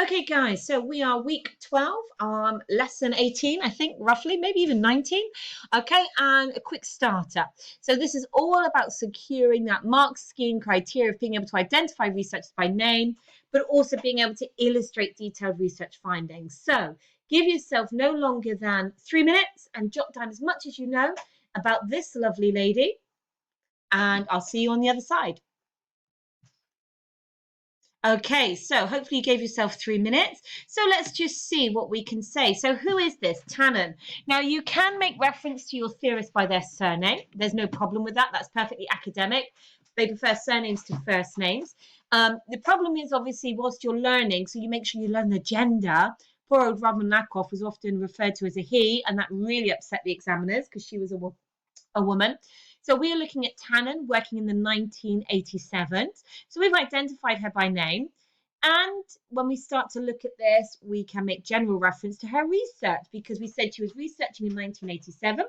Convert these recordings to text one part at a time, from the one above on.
Okay, guys, so we are week 12, lesson 18, I think, roughly, maybe even 19. Okay, and a quick starter. So this is all about securing that mark scheme criteria of being able to identify research by name, but also being able to illustrate detailed research findings. So give yourself no longer than 3 minutes and jot down as much as you know about this lovely lady, and I'll see you on the other side. Okay, so hopefully you gave yourself 3 minutes. So let's just see what we can say. So who is this? Tannen. Now you can make reference to your theorist by their surname. There's no problem with that. That's perfectly academic. They prefer surnames to first names. The problem is obviously whilst you're learning, so you make sure you learn the gender. Poor old Ramanakov was often referred to as a he, and that really upset the examiners because she was a woman. So we are looking at Tannen working in the 1987s. So we've identified her by name. And when we start to look at this, we can make general reference to her research because we said she was researching in 1987.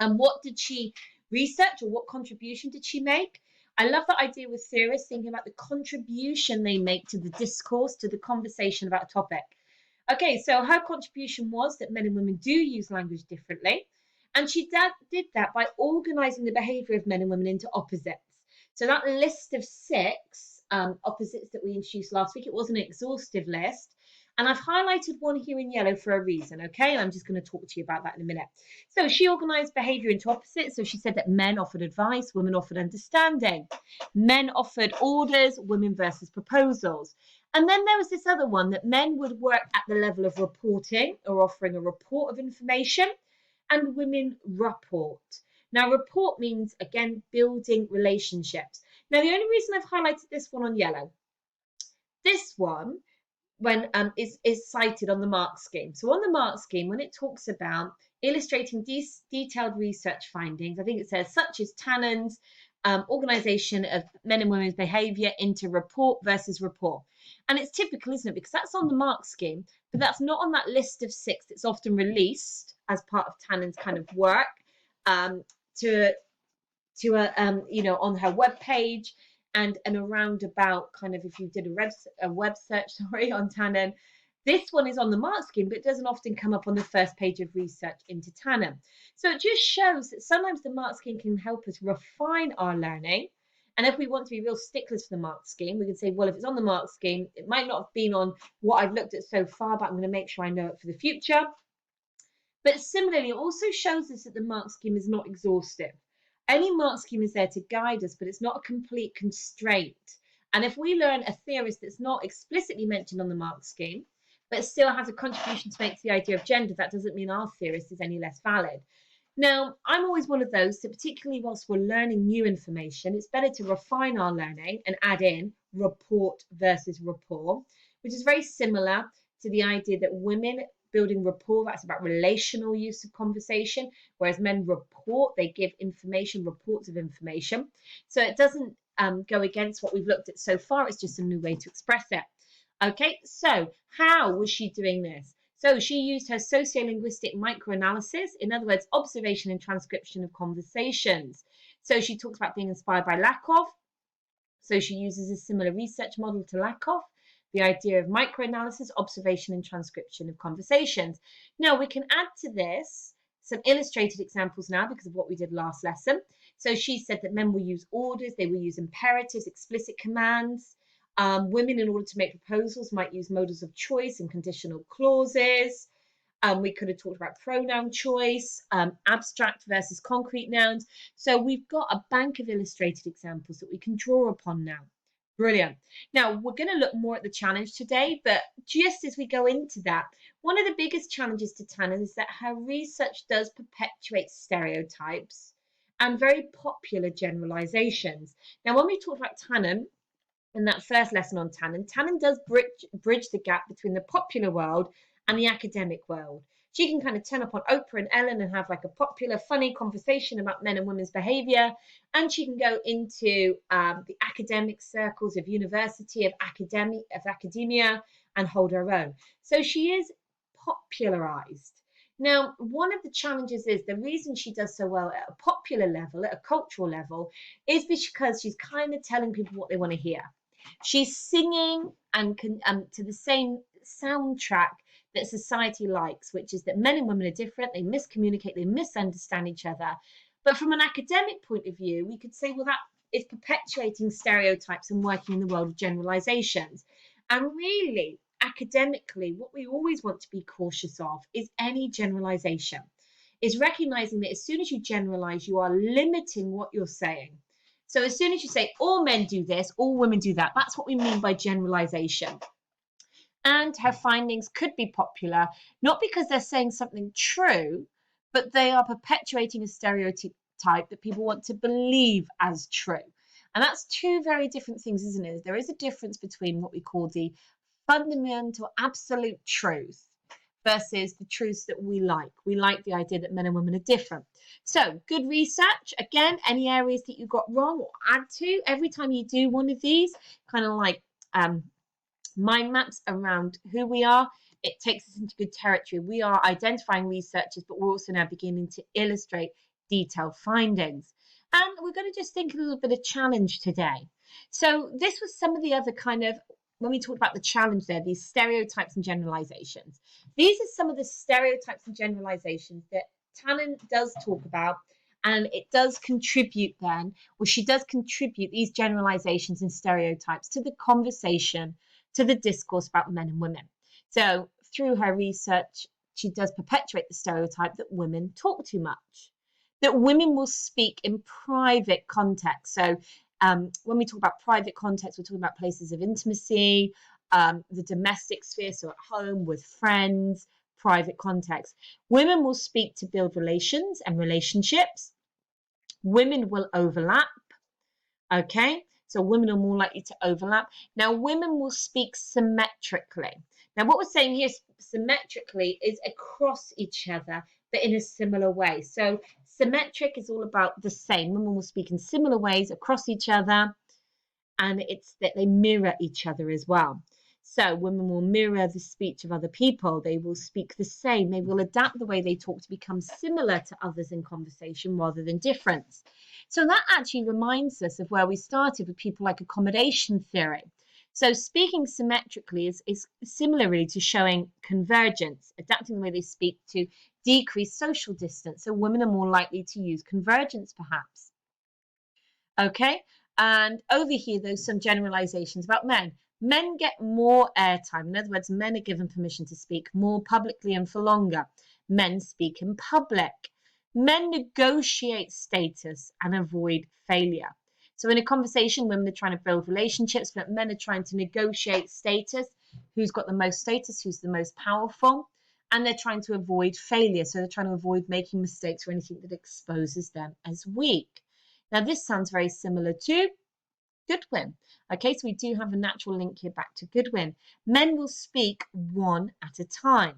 And what did she research, or what contribution did she make? I love that idea with theorists, thinking about the contribution they make to the discourse, to the conversation about a topic. Okay, so her contribution was that men and women do use language differently. And she did that by organising the behaviour of men and women into opposites. So that list of 6 opposites that we introduced last week, it wasn't an exhaustive list. And I've highlighted one here in yellow for a reason, okay? And I'm just going to talk to you about that in a minute. So she organised behaviour into opposites. So she said that men offered advice, women offered understanding. Men offered orders, women versus proposals. And then there was this other one that men would work at the level of reporting or offering a report of information, and women report. Now, report means, again, building relationships. Now, the only reason I've highlighted this one on yellow, this one is cited on the mark scheme. So on the mark scheme, when it talks about illustrating detailed research findings, I think it says such as Tannen's organisation of men and women's behaviour into report versus report. And it's typical, isn't it? Because that's on the mark scheme, but that's not on that list of 6 that's often released as part of Tannen's kind of work to on her webpage and around about kind of if you did a web search on Tannen. This one is on the mark scheme, but it doesn't often come up on the first page of research into Tannen. So it just shows that sometimes the mark scheme can help us refine our learning. And if we want to be real sticklers for the mark scheme, we can say, well, if it's on the mark scheme, it might not have been on what I've looked at so far, but I'm going to make sure I know it for the future. But similarly, it also shows us that the mark scheme is not exhaustive. Any mark scheme is there to guide us, but it's not a complete constraint. And if we learn a theorist that's not explicitly mentioned on the mark scheme, but still has a contribution to make to the idea of gender, that doesn't mean our theorist is any less valid. Now, I'm always one of those, so particularly whilst we're learning new information, it's better to refine our learning and add in report versus rapport, which is very similar to the idea that women building rapport, that's about relational use of conversation, whereas men report, they give information, reports of information. So it doesn't go against what we've looked at so far, it's just a new way to express it. Okay, so how was she doing this? So she used her sociolinguistic microanalysis, in other words, observation and transcription of conversations. So she talks about being inspired by Lakoff. So she uses a similar research model to Lakoff, the idea of microanalysis, observation, and transcription of conversations. Now, we can add to this some illustrated examples now because of what we did last lesson. So she said that men will use orders, they will use imperatives, explicit commands. Women, in order to make proposals, might use modals of choice and conditional clauses. We could have talked about pronoun choice, abstract versus concrete nouns. So we've got a bank of illustrated examples that we can draw upon now. Brilliant. Now, we're going to look more at the challenge today, but just as we go into that, one of the biggest challenges to Tannen is that her research does perpetuate stereotypes and very popular generalizations. Now, when we talk about Tannen, in that first lesson on Tannen does bridge the gap between the popular world and the academic world. She can kind of turn up on Oprah and Ellen and have like a popular, funny conversation about men and women's behaviour. And she can go into the academic circles of university, of academia, and hold her own. So she is popularised. Now, one of the challenges is the reason she does so well at a popular level, at a cultural level, is because she's kind of telling people what they want to hear. She's singing and to the same soundtrack that society likes, which is that men and women are different, they miscommunicate, they misunderstand each other. But from an academic point of view, we could say, well, that is perpetuating stereotypes and working in the world of generalizations. And really, academically, what we always want to be cautious of is any generalization, is recognizing that as soon as you generalize, you are limiting what you're saying. So as soon as you say all men do this, all women do that, that's what we mean by generalization. And her findings could be popular, not because they're saying something true, but they are perpetuating a stereotype that people want to believe as true. And that's two very different things, isn't it? There is a difference between what we call the fundamental absolute truth versus the truths that we like. We like the idea that men and women are different. So good research. Again, any areas that you got wrong or add to every time you do one of these, kind of like mind maps around who we are, it takes us into good territory. We are identifying researchers, but we're also now beginning to illustrate detailed findings. And we're going to just think a little bit of challenge today. So this was some of the other kind of, when we talked about the challenge there, these stereotypes and generalizations. These are some of the stereotypes and generalizations that Tannen does talk about, and it does contribute then, or she does contribute these generalizations and stereotypes to the conversation, to the discourse about men and women. So through her research, she does perpetuate the stereotype that women talk too much, that women will speak in private context. So when we talk about private context, we're talking about places of intimacy, the domestic sphere, so at home, with friends, private context. Women will speak to build relations and relationships. Women will overlap. Okay, so women are more likely to overlap. Now, women will speak symmetrically. Now, what we're saying here symmetrically is across each other, but in a similar way. So symmetric is all about the same. Women will speak in similar ways across each other, and it's that they mirror each other as well. So women will mirror the speech of other people. They will speak the same. They will adapt the way they talk to become similar to others in conversation rather than difference. So that actually reminds us of where we started with people like accommodation theory. So speaking symmetrically is similarly to showing convergence, adapting the way they speak to decrease social distance. So women are more likely to use convergence, perhaps. Okay, and over here, there's some generalizations about men. Men get more airtime. In other words, men are given permission to speak more publicly and for longer. Men speak in public. Men negotiate status and avoid failure. So in a conversation, women are trying to build relationships, but men are trying to negotiate status. Who's got the most status? Who's the most powerful? And they're trying to avoid failure. So they're trying to avoid making mistakes or anything that exposes them as weak. Now, this sounds very similar to Goodwin. Okay, so we do have a natural link here back to Goodwin. Men will speak one at a time,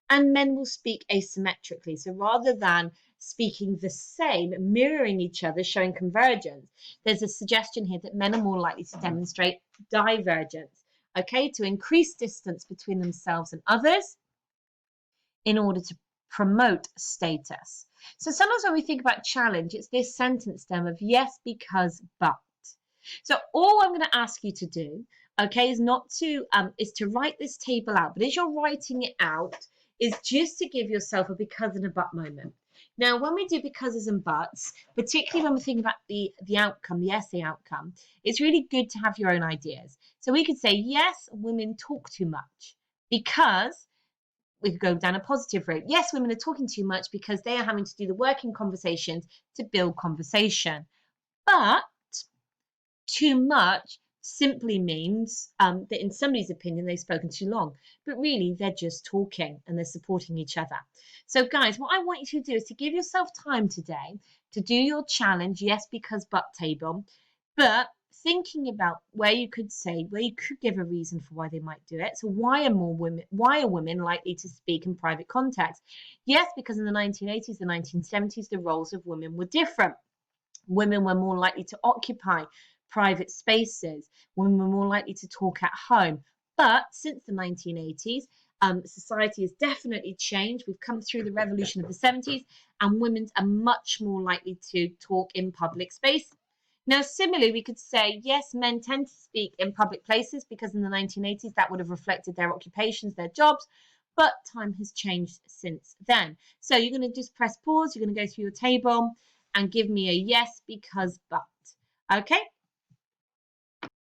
and men will speak asymmetrically. So rather than speaking the same, mirroring each other, showing convergence, there's a suggestion here that men are more likely to demonstrate divergence, okay, to increase distance between themselves and others in order to promote status. So sometimes when we think about challenge, it's this sentence stem of yes, because, but. So all I'm going to ask you to do, okay, is to write this table out. But as you're writing it out, is just to give yourself a because and a but moment. Now, when we do becauses and buts, particularly when we think about the outcome, the essay outcome, it's really good to have your own ideas. So we could say, yes, women talk too much because we could go down a positive route. Yes, women are talking too much because they are having to do the work in conversations to build conversation. But too much simply means that in somebody's opinion, they've spoken too long. But really, they're just talking and they're supporting each other. So guys, what I want you to do is to give yourself time today to do your challenge, yes, because, but table, but thinking about where you could give a reason for why they might do it. So why are women likely to speak in private context? Yes, because in the 1980s, the 1970s, the roles of women were different. Women were more likely to occupy private spaces. Women were more likely to talk at home. But since the 1980s, society has definitely changed. We've come through the revolution of the 70s, and women are much more likely to talk in public space. Now, similarly, we could say, yes, men tend to speak in public places because in the 1980s that would have reflected their occupations, their jobs, but time has changed since then. So you're going to just press pause, you're going to go through your table and give me a yes, because, but. Okay,